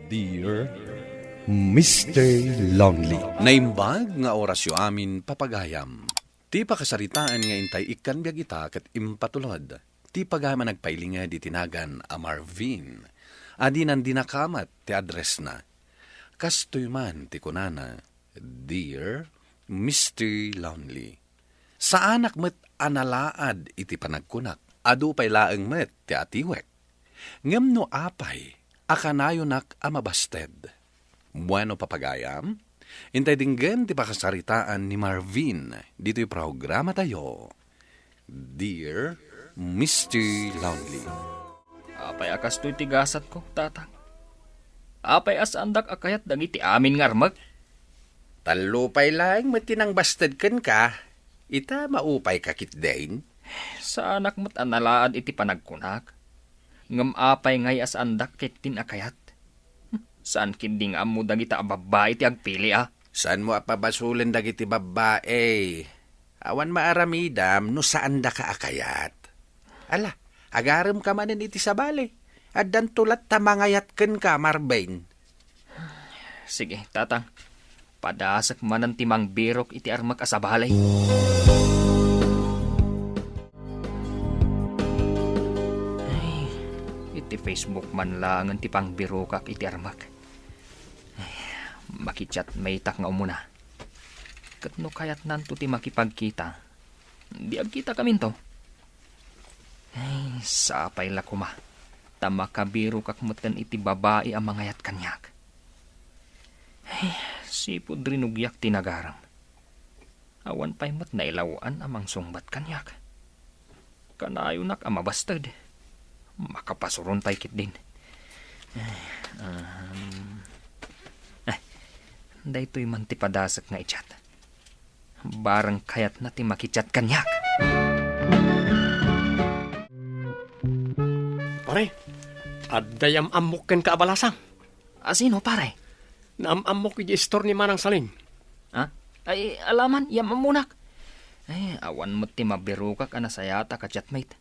Dear Mr. Lonely. Naimbag nga orasyo amin papagayam. Ti pakasaritaan nga intay ikan biag ita ket impatulod. Ti pagayam nagpailing nga di tinagan a Marvin. Adi nan dinakamat ti address na. Kastoy man ti kunana, Dear Mr. Lonely. Sa anak met analaad iti panagkunak. Adu pay laeng met ti atiwek. Ngem no apay, akanayonak amabasted. Bueno papagayam, intay dinggen ti pakasaritaan ni Marvin. Dito'y programa tayo. Dear Mr. Lonely. Apay akas to'y tigasat ko, tatang. Apay as andak akayat dagiti amin ngarmag. Talupay lang matinang basted ken ka. Ita maupay kakit dain. Sa anak mo't analaad iti panagkunak. Ngam apay ngay as andak ket tinakayat. Saan kinding amo dagita babae ti agpili Saan mo apabasulen dagiti babae? Awan maaramidam no saan da ka akayat. Ala, agarem ka manen iti sabali. Addan tulat tamangayat ken ka, Marbain. Sige, tatang. Padasak manan timang birok iti armak asabalay. Ay, iti Facebook man lang ang tipang birokak iti armak. Ay, makichat may tak nga umuna. Kat no kayat nanto ti makipagkita. Di agkita kamin to. Ay, sapay la kuma. Tama kabiro kakmutan iti babae ang mangayat kanyak. Ay, sipod rinugyak tinagaram. Awan pa'y mat nailawaan amang sungbat kanyak. Kanayo nak amabastad. Makapasuron pa'y kit din. Daytoy man ti padasak nga ichat. Barang kayat na ti makichat kanyak. Pare, addayam amok ken kaabalasang. Asino pare? Naamamok iti store ni Manang Saling. Ha? Ay, alaman, yam amunak. Ay, awan mo ti mabirukak anasayata ka chatmate.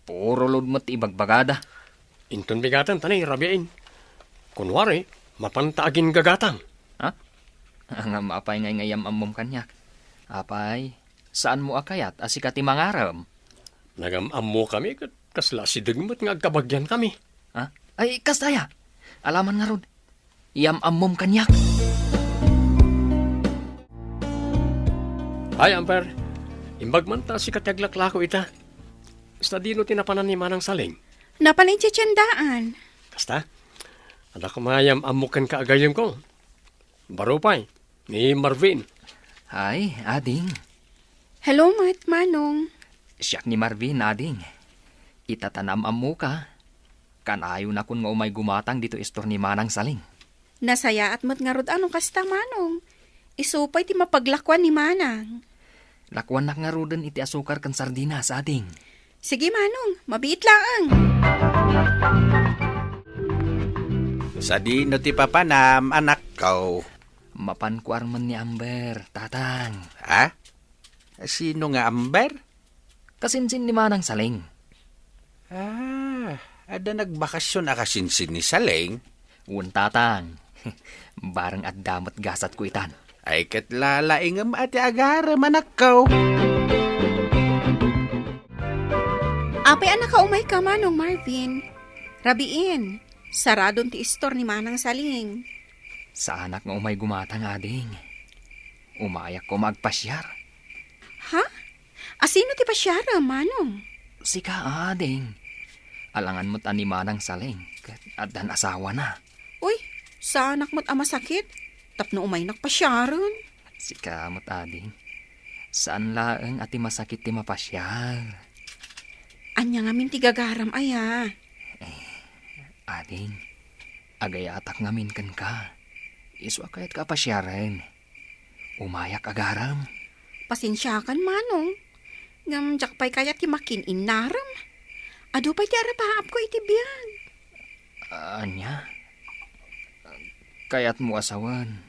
Puro load mo ti ibagbagada. Inton bigatan tanay rabiain. Kunwari, mapantaagin gagatang. Ha? Ang apay ngay ngayam amom kanyak. Apay, saan mo akayat asika ti mangaram? Nagamammo kami kat kasla si degmot nga agkabagyan kami. Ha? Ay, kastaya. Alaman nga ron. Yam amom kanyak. Ay, Amper, imbag man ta si kataglaklako ita. Basta dino tinapanan ni Manang Saling. Napalay tiyandaan. Kasta, ada kumayam amukan kaagayam ko. Barupay, ni Marvin. Ay, ading. Hello, Manong. Siyak ni Marvin, ading. Itatanam amo ka. Kanayo na kun nga umay gumatang dito istor ni Manang Saling. Nasaya at mat nga rod anong kasta, Manong. Isupay ti mapaglakwan ni Manang. Lakwan nak nga roden iti asukar kan sardinas, ading. Sige, Manong. Mabiit laang. Sa di no ti papanam, anak ko. Mapankuar man ni Amber, tatang. Ha? Sino nga Amber? Kasinsin ni Manang Saling. Ada nagbakasyon akasinsin ni Saling. Un tatang. Barang at damat gasat ko itan. Ay ket lalaingam ati agara manakaw. Apay anak ka umay ka, Manong Marvin. Rabiin. Saradon ti istor ni Manang Saling. Sa anak nga umay gumatang, ading. Umayak ko magpasyar. Ha? Asino ti pasyara, Manong? Sika, ading. Alangan mo't ani Manang Saling. At dan asawa na. Uy, sa anak mo't ama sakit. Tapno umay nakpasyaron. Sika mo't ading. Saan laeng ati masakit ti mapasyar? Anya ngamin ti gagaram aya. Ading, agayatak ngamin kan ka. Iswa kayat ka pasyaren. Umayak agaram. Pasensyakan, Manong. Ngam jakpay kaya ti makin inaram. Ado pa'y ti arapaap ko iti biyan. Anya? Kayat mo asawan.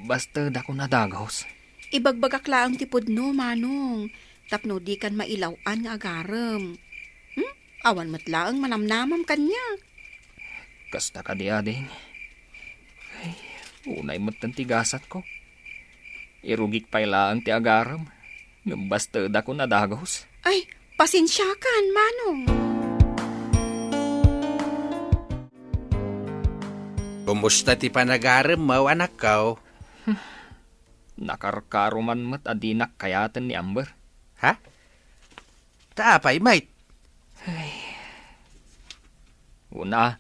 Basta dako na dagos. Ibagbagak laang ti pudno, Manong. Tapno di kan mailawan nga agaram. Awan matlaang manamnamam kanya. Kasta ka di ading. Unay mo't tigasat ko. Irugik pa ang ti agaram. Ngambastad ako nadagos. Ay, pasensyakan, Manong. Kumusta ti panagaram mo, anak ko? Nakarkaruman mo't adinak kayatan ni Amber. Ha? Taapay, mate. Una,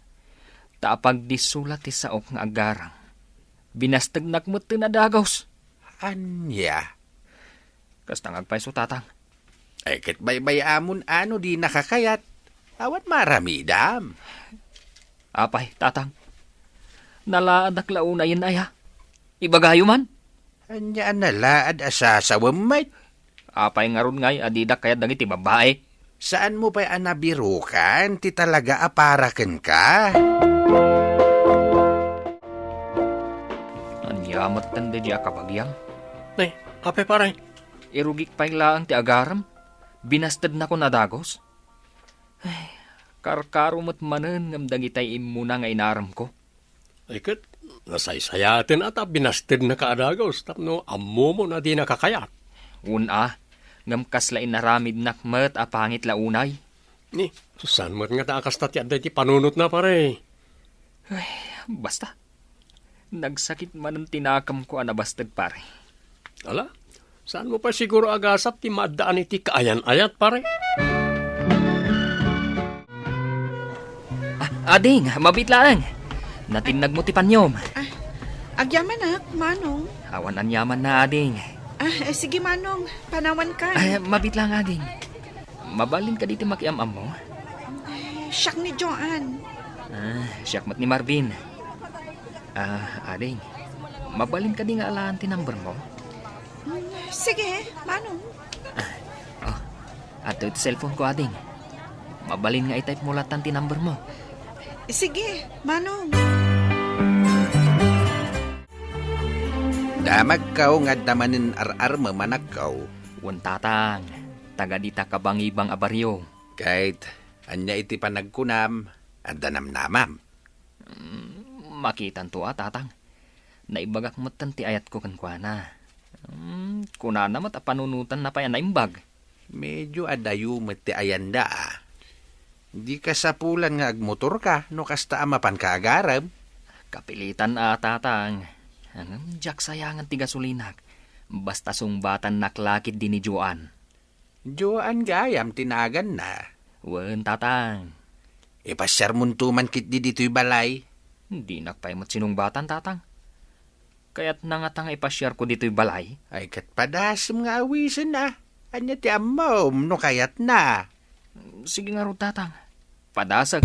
tapag disulat ti saok nga agarang. Binastagnak mo't tinadagos. Anya? Kastang agpaiso tatang. Ay, kat baybay amon ano di nakakayat. Awat maramidam. Apay, tatang. Nalaadak launa yun aya. Ibagayo man. Anya nalaad asasawam, mate. Apay nga ron ngay, adidak kaya dagiti babae. Saan mo pa anabirukan? Ti talaga aparaken ka? Anyamat tanda di akabagyang. Nay, apay pare. Irugik pa laang ti agaram. Binastad na ko nadagos. Ay, karkaro mo't manen ngam dagitay imuna nga inaram ko. Ay kat, nasaysayatin at binastid na kaadagos. Tapno, amo mo na di nakakayat. Una, ngam kaslain naramid nakmet apangit launay. Ni, saan mo nga taakas tatyad ti panunot na pare. Ay, basta. Nagsakit man ang tinakam ko anabastad pare. Ala, saan mo pa siguro agasap ti maadaan iti kaayan-ayat pare? Ading, mabitlaan. Natinag mo ti panyom. Agyaman na, Manong. Awan anyaman na ading. Sige, Manong. Panawan ka. Ay, mabitlang ading. Mabalin ka dito makiamam mo. Siyak ni Joanne. Siyak mat ni Marvin. Ading. Mabalin ka di nga alaan ti number mo. Sige, Manong. Ato iti cellphone ko ading. Mabalin nga itype mo latan ti number mo. Sige, Manong. Damag kaw nga damanin ar-ar mamanakaw. Tatang, taga dita kabangibang abaryo. Kahit anya iti panagkunam, andanam namam. Makitan to tatang. Naibagak matan ti ayat ko kankwana. Kuna namat panunutan na pa yan naimbag. Medyo adayo mati ayanda ah. Di ka sapulan nga agmotor ka, no kasta amapan ka agarab. Kapilitan tatang. Jack sayangan ti gasolinak. Basta sumbatan naklakit din ni Joan. Joan gayam tinagan na. Tatang. Ipasyar muntuman kit di dito'y balay. Hindi nakpaimot sinumbatan tatang. Kaya't nangatang ipasyar ko dito'y balay. Ay kat padasam nga awisan na. Anya ti amom, no kayat na. Sige nga ro tatang. Padasag.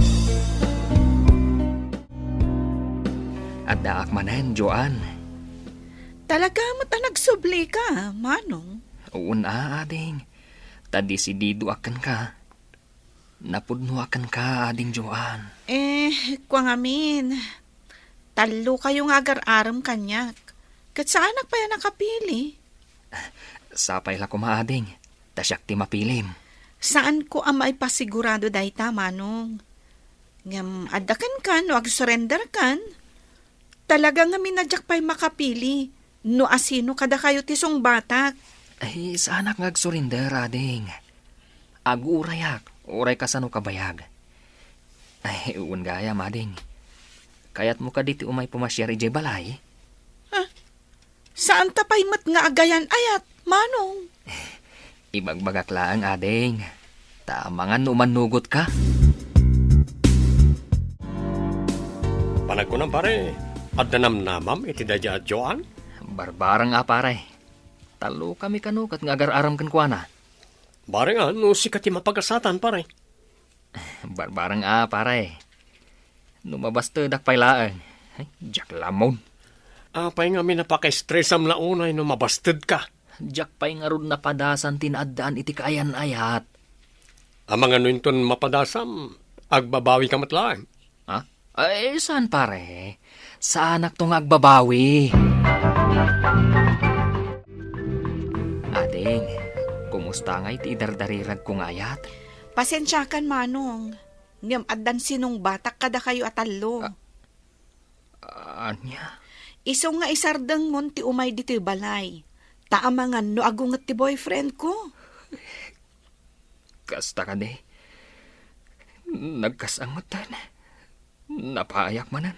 At daak manen, Joan. Talaga mata nagsubli ka, Manong. Una, ading. Tadi si Dido akan ka. Napudno akan ka, ading Joan. Kwang amin. Talo kayong agar-aram kanyak. Kat saan pa yan nakapili? Sapay la ko maading. Tasyak ti mapilim. Saan ko ang maipasigurado dayta, Manong? Ngam adakan kan o ag-surrender kan? Talaga nga minadyak pa'y makapili. No asino kada kayo tisong batak. Ay, saanak ngag-surrender, ading. Ag-urayak. Uray ka sa no kabayag. Ay, uwan gaya, mading. Kaya't mo ka diti umay pumasyar ijay balay. Saan tapay mat nga agayan ayat, Manong? Ibagbagak lang, ading. Tama nga numanugot ka. Panagkunam pare, at nanamnamam iti dadya at Joan? Barbarang pare. Talo kami kanukat nga agar-aram kan kuana. Barang no sikat ti mapagasatan pare. Barbarang pare. Numabastad pailaan. Ay, jak lamon. Apay nga minapaka-stressam na unay no mabastid ka. Jak pay nga ron napadasan tinaddaan iti kaayan-ayat. Amang ano inton mapadasam, agbabawi ka matlaan. Ha? Ay, saan pare? Saanak tong agbabawi? Ading, kumusta nga iti idardarirag kong ayat? Pasensyakan, Manong. Ngam addan sinong batak kada kayo atalo. Anya? Iso nga isardang mon ti umay dito balay. Taamangan no agungat ti boyfriend ko. Kasta ka de. Nagkasangutan. Napaayak manan.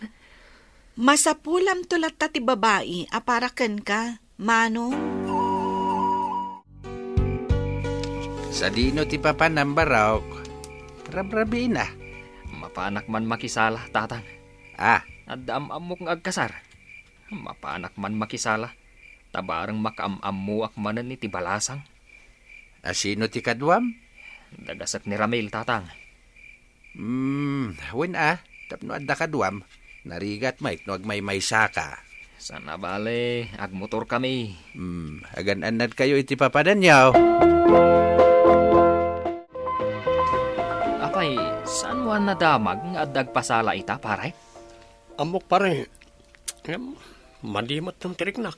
Masapulam tulat ta ti babae, aparaken ka, Manong. Sa dino ti papanam barok. Rabrabi na. Mapanak man makisala, tatang. Ah, Adam-amok ng agkasar. Mapanak man makisala. Tabarang makaam-amuak manan ni tibalasang. asino ti kadwam? Dagasak ni Ramil, tatang. Wen tapno adda kadwam. Narigat Mike no agmay saka. Sana bale, agmotor kami. Agan-anad kayo iti papadanyaw. Apay, saan mo nadamag nga dagpasala ita, pare? Amok pare. Madimot ng tiriknak.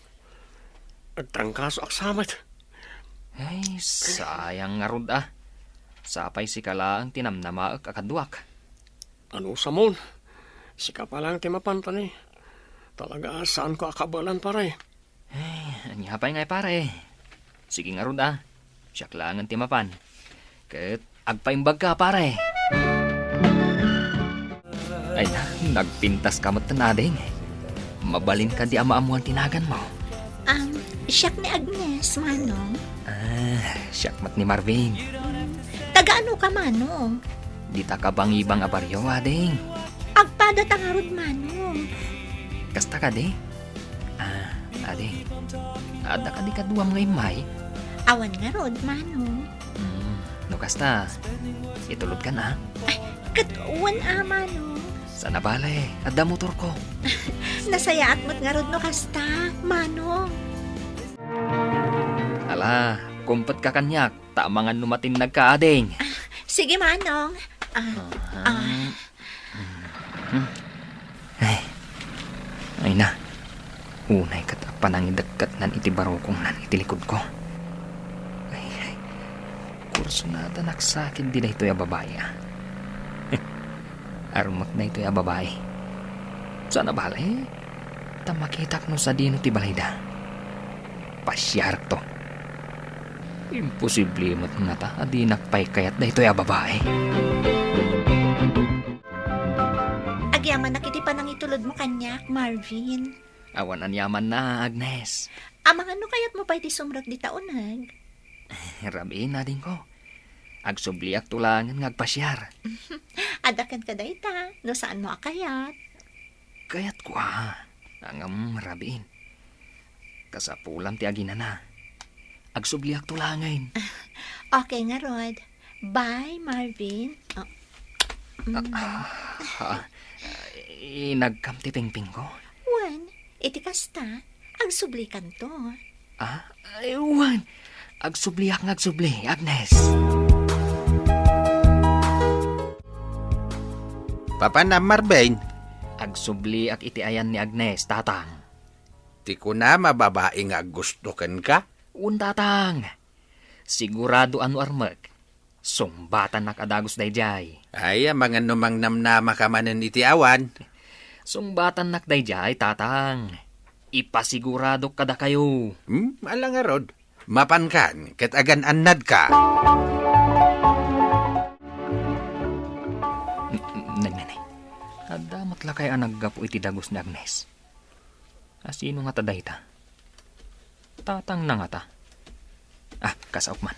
At trangkaso aksamat. Ay, sayang nga rod ah. Sapay si kala ang tinamnamaak akaduak. Ano sa mon? Sika pa lang timapantan eh. Talaga saan ko akabalan pare? Ay, anyapay nga pare. Sige nga rod ah. Siyak lang ang timapan. Kat agpaimbag ka pare. Ay, nagpintas ka matanading. Mabalin ka di ama-amuan tinagan mo. Siyak ni Agnes, Manong. Siyak mat ni Marvin. Taga-ano ka, Manong? Di ta ka bang-ibang abaryo, ading. Agpada tangarod, Manong. Kasta ka di? Ading. Ada ka di kaduam nga imay. Awan nga rod, Manong. No kasta. Itulod ka na. Katuwan Manong. Sana bale, ada motor ko. Nasayaat mo't nga rod no kasta, Manong. Ala, kumpet ka kanyak. Tamangan numatin nagkaading. Sige, Manong. Ay na. Unay katak panangidagkat nan iti barokong nan iti likod ko. Ay. Kurso na tanak sa akin di na ito yung babae Arumot na ito yung babae. Sana balay? Tamakitak no sa dino ti balayda. Pasyar to. Imposible mat nga ta. Adi nakpay kayat na ito yung babae. Agyaman nakitipan ang itulod mo kanyak, Marvin. Awan ang yaman na, Agnes. Amang ano kayat mo pa iti sumrot di taonag? Rabiin na din ko. Agsubliak tulangan ngagpasyar. Adakan ka dayta, no saan mo akayat? Kayat ko Angam rabiin. Kasapulam ti agina na. Agsubliak tulangan. Okay nga, Rod. Bye, Marvin. Inagkam ti pingping ko. Wan, iti kasta, agsublikan to. Ewan. Agsubliak ngagsubli, Agnes. Papanam Marvin. Agsubli ak iti ayan ni Agnes, tatang. Ti ko na mababae nga gusto ken ka. Tatang. Sigurado ano armag. Sumbatan nakadagos dayjay. Ay, mga numang namnama ka manen iti awan. Sumbatan nakdayjay, tatang. Ipasigurado kada kayo. Alang nga rod. Mapankan, ket agan annad ka. Nanay. Adamat la kay anaggapo iti dagos ni Agnes. Asino nga taday ta? Tatang na nga ta. Kasaok man.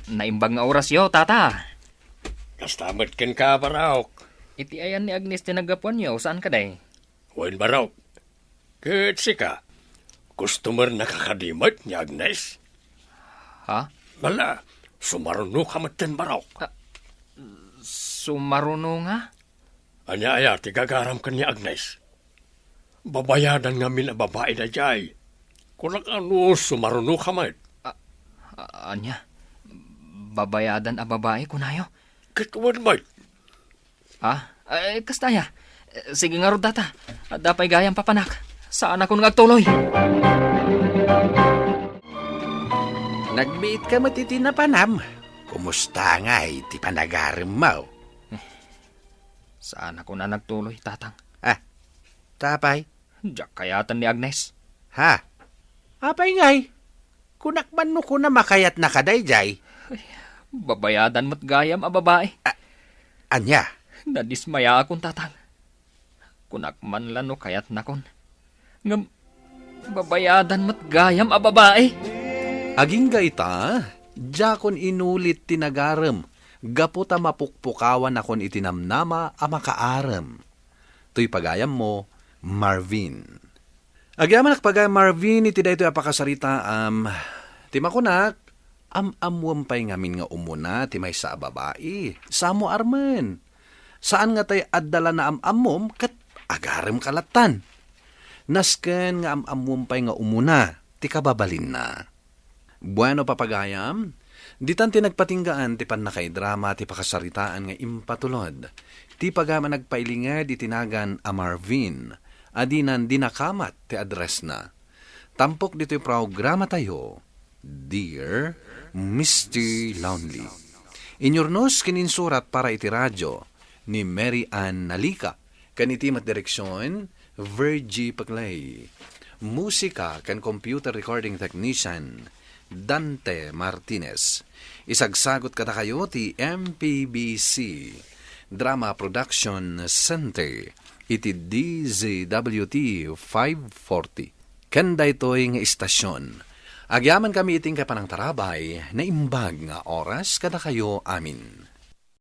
Naimbag nga oras yo, tata. Kastamat ken ka, Barok. Iti ayan ni Agnes tinagapuan yo, saan ka day? Wen, Barok. Ket sika. Customer na kakadimat ni Agnes. Ha? Bala, sumaruno ka matin, Barok. Sumaruno nga? Anya tigagaram ka ni Agnes. Babayadan nga min a babae na jay. Kung ano, sumaruno ka mat. Anya? Babayadan a babae kunayo? Kituan mat. Kastaya. Sige nga rod data. Dapay gayang papanak. Saan ako nagtuloy? Nagbiit ka matiti na panam. Kumusta nga iti panagarim mo? Saan ako na nagtuloy, tatang? Tapay? Diyak kayatan ni Agnes. Ha? Apay ngay? Kunakman no ko na makayat na kadayjay. Babayadan mo't gayam a babae. Anya? Nadismaya akong tatang. Kunakman lang no kayat na kon. Ngam, babayadan mo't gayam a babae. Aging gaita, jakon inulit tinagaram, gaputa mapukpukawan akon itinamnama a makaaram. To'y pagayam mo, Marvin. Agyaman pagayam Marvin, iti da ito apakasarita, timakunak, amuampay ngamin nga umuna, timay sa babae, samo arman. Saan nga tay addala na amom, kat agaram kalatan. Nasken nga amuampay nga umuna, ti kababalin na. Bueno papagayam, ditan ti nagpatinggaan ti pan nakaidrama ti pakasaritaan nga impatulod. Ti pagama nagpailinga di tinagan a Marvin, adinan dinakamat ti address na. Tampok dito'y programa tayo, Dear Mr. Lonely. Inyornos kininsurat para iti radyo ni Mary Ann Nalika, kanitimat direksyon, Virgie Paglay. Musika kan computer recording technician, Dante Martinez. Isagsagot kada kayo ti MPBC Drama Production Center iti DZWT 540. Kanda ito'y nga istasyon. Agyaman kami iting kapanang tarabay na imbag nga oras kada kayo amin.